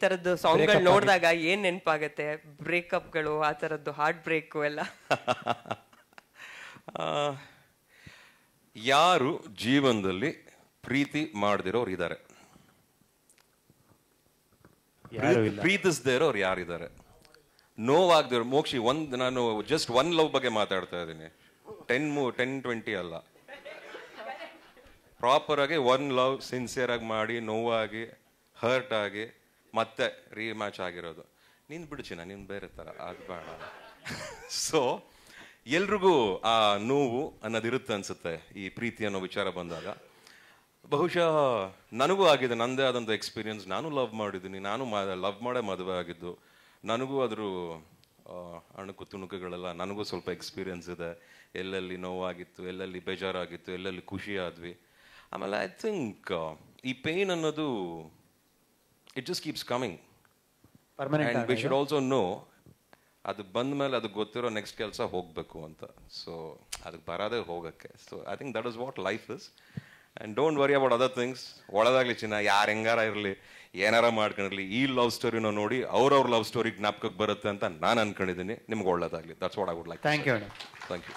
ತರದ್ದು ಸಾಂಗ್ಗಳು ನೋಡಿದಾಗ ಏನ್ ನೆನಪಾಗತ್ತೆ? ಬ್ರೇಕಪ್ಗಳು, ಆ ತರದ್ದು ಹಾರ್ಟ್ ಬ್ರೇಕ್ ಎಲ್ಲ? ಯಾರು ಜೀವನದಲ್ಲಿ ಪ್ರೀತಿ ಮಾಡದಿರೋರು ಇದ್ದಾರೆ? ಪ್ರೀತಿಸದೇ ಇರೋರು ಯಾರಿದ್ದಾರೆ? ನೋವಾಗದಿರೋ ಮೋಕ್ಷಿ ನಾನು ಜಸ್ಟ್ ಒನ್ ಲವ್ ಬಗ್ಗೆ ಮಾತಾಡ್ತಾ ಇದ್ದೀನಿ. 10-20 ಅಲ್ಲ. ಪ್ರಾಪರ್ ಆಗಿ ಒನ್ ಲವ್ ಸಿನ್ಸಿಯರ್ ಆಗಿ ಮಾಡಿ, ನೋವಾಗಿ, ಹರ್ಟ್ ಆಗಿ ಮತ್ತೆ ರೀಮ್ಯಾಚ್ ಆಗಿರೋದು. ನೀನ್ ಬಿಡುಚಿನ, ನೀನ್ ಬೇರೆ ತರ ಅದು ಬೇಡ. ಸೊ ಎಲ್ರಿಗೂ ಆ ನೋವು ಅನ್ನೋದಿರುತ್ತೆ ಅನ್ಸುತ್ತೆ ಈ ಪ್ರೀತಿ ಅನ್ನೋ ವಿಚಾರ ಬಂದಾಗ. ಬಹುಶಃ ನನಗೂ ಆಗಿದೆ, ನಂದೇ ಆದಂಥ ಎಕ್ಸ್ಪೀರಿಯನ್ಸ್. ನಾನು ಲವ್ ಮಾಡಿದ್ದೀನಿ, ನಾನು ಲವ್ ಮಾಡೇ ಮದುವೆ ಆಗಿದ್ದು. ನನಗೂ ಅದ್ರ ಅಣುಕು ತುಣುಕುಗಳೆಲ್ಲ ನನಗೂ ಸ್ವಲ್ಪ ಎಕ್ಸ್ಪೀರಿಯನ್ಸ್ ಇದೆ. ಎಲ್ಲೆಲ್ಲಿ ನೋವಾಗಿತ್ತು, ಎಲ್ಲೆಲ್ಲಿ ಬೇಜಾರಾಗಿತ್ತು, ಎಲ್ಲೆಲ್ಲಿ ಖುಷಿ ಆದ್ವಿ. ಆಮೇಲೆ ಐ ಥಿಂಕ್ ಈ ಪೇನ್ ಅನ್ನೋದು it just keeps coming. And we should also know ಅದು ಬಂದ ಮೇಲೆ ಅದಕ್ಕೆ ಗೊತ್ತಿರೋ ನೆಕ್ಸ್ಟ್ ಕೆಲಸ ಹೋಗಬೇಕು ಅಂತ. ಸೊ ಅದಕ್ಕೆ ಬರೋದೇ ಹೋಗೋಕ್ಕೆ. So I think that is what life is. And don't worry about other things. ಒಳದಾಗ್ಲಿ ಚಿನ್ನ, ಯಾರು ಹೆಂಗಾರ ಇರಲಿ, ಏನಾರ ಮಾಡ್ಕೊಂಡಿರಲಿ, ಈ ಲವ್ ಸ್ಟೋರಿನ ನೋಡಿ ಅವ್ರವ್ರ ಲವ್ ಸ್ಟೋರಿ ಜ್ಞಾಪಕಕ್ಕೆ ಬರುತ್ತೆ ಅಂತ ನಾನು ಅನ್ಕೊಂಡಿದ್ದೀನಿ. ನಿಮ್ಗೆ ಒಳ್ಳೇದಾಗಲಿ. That's what I would like. Thank you. Thank you.